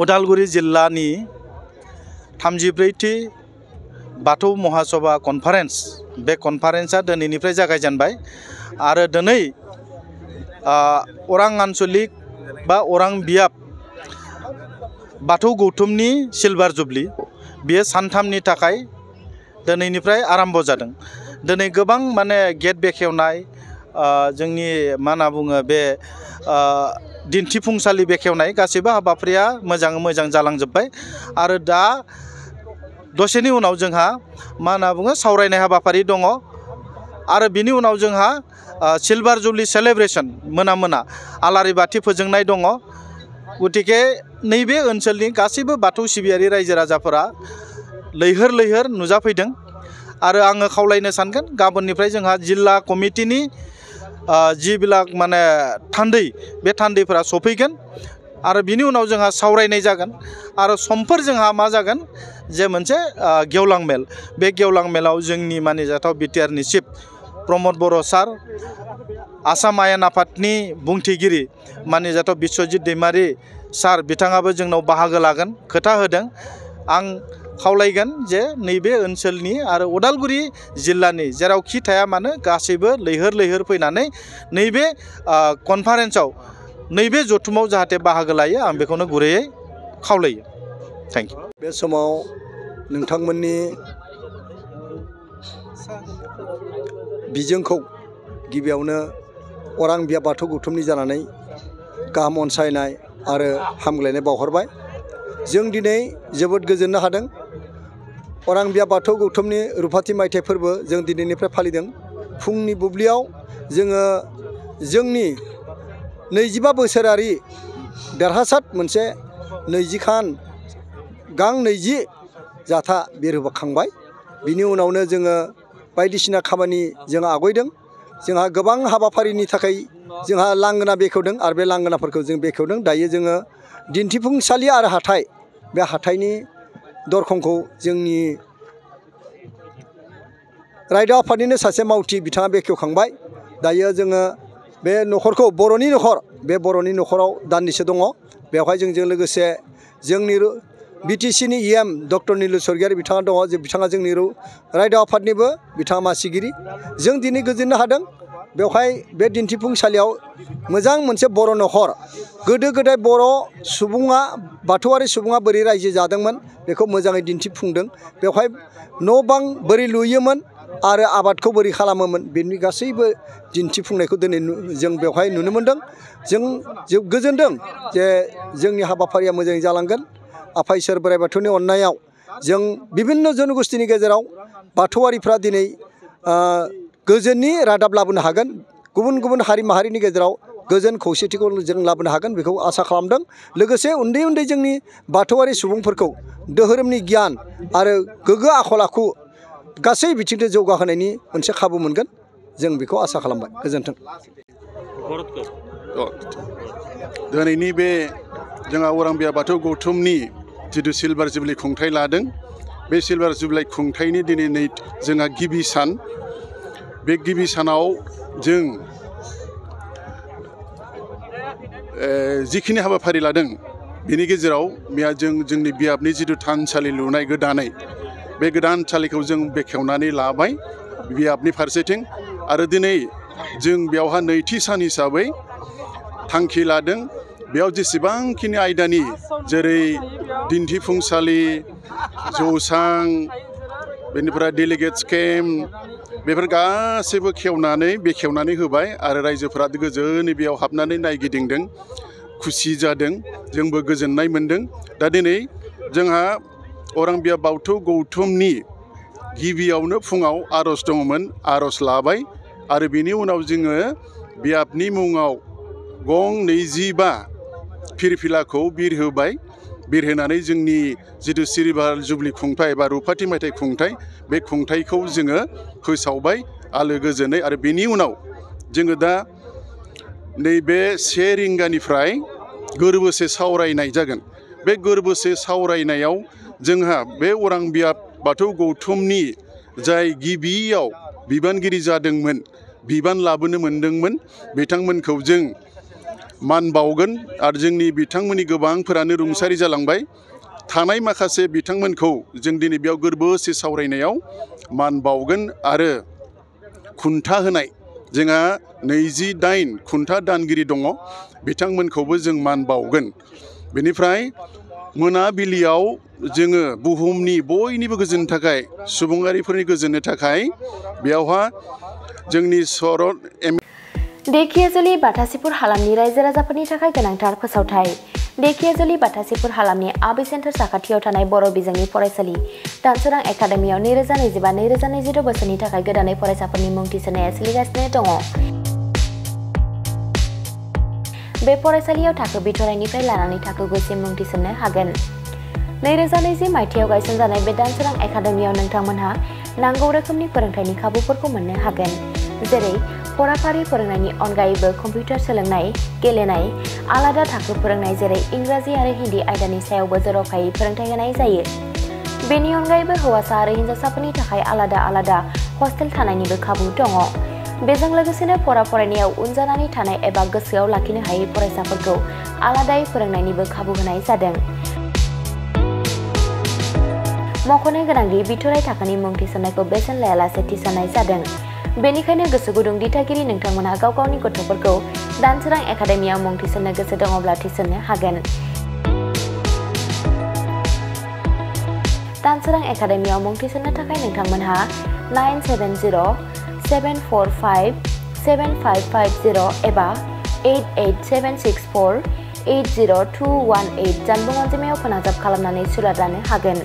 उदालगुरि जिल्लानि 34थि बाथौ महासभा कनफारेन्स बे कनफारेन्सआ दिनैनिफ्राय जागायजेनबाय आरो दिनै अरां आन्चलिक बा अरां बियाब बाथौ गौथुमनि सिलभार जुबलि बेयो सानथामनि थाखाय दिनैनिफ्राय आरम्भ जादों। दिनै गोबां माने गेट बेखेवनाय जोंनि मा होनना बुङो बे दिन्थिफुंसालि बेखेवनाय गासैबो हाबाफारिया मोजाङै मोजां जालांजोब्बाय आरो दा दसेनि उनाव जोंहा मा होनना बुङो सावरायनाय हाबाफारि दङ आरो बिनि उनाव जोंहा सिलभार जुबलि सेलेब्रेसन मोना आलारि बाथि फोजोंनाय दङ। गतिके नैबे ओनसोलनि गासैबो बाथौ सिबियारि रायजो राजाफोरा लैहोर नुजाफैदों आरो आङो खावलायनो सानगोन गाबोननिफ्राय जोंहा जिल्ला कमिटिनि जिबिलाक माने थान्दै बे थान्दैफोरा सफैगोन आरो बिनि उनाव जोंहा सावरायनाय जागोन आरो समफोर जोंहा मा जागोन जे मोनसे गेवलां मेल बे गेवलां मेलाव जोंनि मानिजाथाव बिटिआरनि चिफ प्रमद बर' सार आसाम आयेन आफादनि बुंथिगिरि मानिजाथाव बिस्वजित दैमारि सार बिथाङाबो जोंनाव बाहागो लागोन खोथा होदों। आं खावलायगोन जे नैबे ओनसोलनि आरो उदालगुरि जिल्लानि जेरावखि थाया मानो गासैबो लैहोर फैनानै नैबे कनफारेन्सआव नैबे जथुमाव जाहाथे बाहागो लायो आं बेखौनो गुरैयै खावलायो। Thank you. बे समाव नोंथांमोननि बिजोंखौ गिबियावनो अरां बियाब बाथौ गौथुमनि जानानै गाहाम अनसायनाय आरो हामग्लायनाय बावहरबाय। जों दिनै जोबोद गोजोननो हादों। अरां बियाब बाथौ गौथुमनि रुफाथि मायथाइ फोरबो जों दिनैनिफ्राय फालिदों। फुंनि बुब्लियाव जोङो जोंनि 25 बोसोरारि देरहासार मोनसे 20 जाथा बिरहोखांबाय। बिनि उनावनो जोङो बायदिसिना खामानि जों आवगायदों। जोंहा गोबां हाबाफारिनि थाखाय जोंहा लांगोना बेखेवदों आरो बे लांगोनाफोरखौ जों बेखेवदों। दायो जोङो दिन्थिफुंसालि आरो हाथाइ बे हाथाइनि दरखंखौ जोंनि रायजो आफादनिनो सासे मावथि बिथाङा बेखेवखांबाय। दायो जोङो बे न'खरखौ बर'नि न'खर बे बर'नि न'खराव दान्दिसे दङ। बेवहाय जोंजों लोगोसे जोंनि बिटिसिनि EM डक्टर निलु स्वर्गियारि बिथाङा दङ। जे बिथाङा जोंनि रायजो आफादनिबो बिथाङा मासिगिरि। जों दिनै गोजोननो हादों। बेवहाय बे दिन्थिफुंसालियाव मोजां मोनसे बर' न'खर गोदो गोदाय बर' सुबुङा बाथौआरि सुबुङा बोरै रायजो जादोंमोन बेखौ मोजाङै दिन्थिफुंदों। बेवहाय न' बां बोरै लुयोमोन आरो आबादखौ बोरै खालामोमोन बेनि गासैबो दिन्थिफुंनायखौ दिनै जों बेवहाय नुनो मोन्दों। जों गोजोनदों जे जोंनि हाबाफारिया मोजाङै जालांगोन। आफा इसोर बोराइ बाथौनि अननायाव जों बिभिन्न जनगोष्ठीनि गेजेराव बाथौआरिफ्रा दिनै गोजोननि रादाब लाबोनो हागोन। गुबुन हारि माहारिनि गेजेराव गोजोन खौसेथिखौ जों लाबोनो हागोन बेखौ आसा खालामदों। लोगोसे उन्दै जोंनि बाथौआरि सुबुंफोरखौ धोरोमनि गियान आरो गोग्गो आखल आखु गासै बिथिंजों जौगाहोनायनि मोनसे खाबु मोनगोन जों बेखौ आसा खालामबाय। गोजोन्थों। दिनैनि बे जोंहा अरां बियाब बाथौ गौथुमनि जिथु सिलभार जुबलि खुंथाइ लादों बे सिलभार जुबलि खुंथाइनि दिनै जोंहा गिबि सान। बे गिबि सानाव जों जिखिनि हाबाफारि लादों बेनि गेजेराव जोंनि बियाबनि जिथु थानसालि लुनाय गोदानै बे गोदानसालिखौ जों बेखेवनानै लाबाय बियाबनि फारसेथिं आरो दिनै जों बेवहा नैथि सान हिसाबै थांखि लादों। बेयाव जेसेबांखिनि आयदानि जेरै दिन्थिफुंसालि जौसां बेनिफ्राय डेलिगेट्स केम्प बेफोर गासैबो बेखेवनानै होबाय आरो रायजोफोरा गोजोनै बेयाव हाबनानै नायगिदिंदों खुसि जादों जोंबो गोजोननाय मोन्दों। दा दिनै जोंहा अरां बियाब बाथौ गौथुमनि गिबियावनो फुङाव आर'ज दङमोन आर'ज लाबाय आरो बिनि उनाव जोङो बियाबनि मुङाव गं 25 फिरफिलाखौ बिरहोनानै जोंनि जिथु सिलभार जुबलि खुंथाइ बा रुफाथि मायथाइ खुंथाइ बे खुंथाइखौ जोङो फोसावबाय आलो गोजोनै आरो बेनि उनाव जोङो दा नैबे 1 रिंगानिफ्राय गोरबोसे सावरायनाय जागोन। बे गोरबोसे सावरायनायाव जोंहा बे अरां बियाब बाथौ गौथुमनि जाय गिबियाव बिबानगिरि जादोंमोन बिबान लाबोनो मोनदोंमोन बिथांमोनखौ जों मान बावगोन आरो जोंनि बिथांमोननि गोबांफोरानो रुंसारि जालांबाय थानाय माखासे बिथांमोनखौ जों दिनै बेयाव गोरबोसे सावरायनायाव मान बावगोन आरो खुन्था होनाय जोंहा 28 खुन्था दानगिरि दङ बिथांमोनखौबो जों मान बावगोन। बेनिफ्राय मोनाबिलियाव जोङो बुहुमनि बयनिबो गोजोननि थाखाय सुबुङारिफोरनि गोजोननि थाखाय बेयावहा जोंनि सरन धेकियाजुलि बाथासिपुर हालामनि रायजो राजाफोरनि थाखाय गोनांथार फोसावथाय। धेकियाजुलि बाथासिपुर हालामनि आबै सेन्टार साखाथियाव थानाय बर' बिजोंनि फरायसालि दानसोरां एकाडेमियाव 2025-2026 बोसोरनि थाखाय गोदानै फरायसाफोरनि मुं थिसननाया सोलिगासिनो दङ। बे फरायसालियाव थाखो बिथराइनिफ्राय लानानै थाखो 9 सिम मुं थिसननो हागोन। 2020 मायथाइयाव गायसनजानाय बे दानसोरां एकाडेमियाव नोंथांमोनहा नांगौ रोखोमनि फोरोंथायनि खाबुफोरखौ मोननो हागोन, जेरै फराफारि फोरोंनायनि अनगायैबो कम्पिउटार सोलोंनाय, गेलेनाय, आलादा थाखो फोरोंनाय जेरै इंराजि आरो हिन्दी आयदानि सायावबो जर'खायै फोरोंथाय होनाय जायो। बेनि अनगायैबो हौवासा आरो हिन्जावसाफोरनि थाखाय आलादा हस्टेल थानायनिबो खाबु दङ। बेजों लोगोसेनो फरायनायाव उन जानानै थानाय एबा गोसोआव लाखिनो हायै फरायसाफोरखौ आलादायै फोरोंनायनिबो खाबु होनाय जादों। मख'नो गोनांदि बिथराइ थाखोनि मुं थिसननायखौ बेसेन लायालासे थिसननाय जादों। बेनिखायनो गोसो गुदुं दिथागिरि नोंथांमोनहा गाव गावनि गथ'फोरखौ दानसोरां एकाडेमियाव मुं थिसननो गोसो दङब्ला थिसननो हागोन। दानसोरां एकाडेमियाव मुं थिसननो थाखाय नोंथांमोनहा 9770-745-7550 एबा 88764-80218 जानबुं अनजिमायाव फोनांजाब खालामनानै सुलाद लानो हागोन।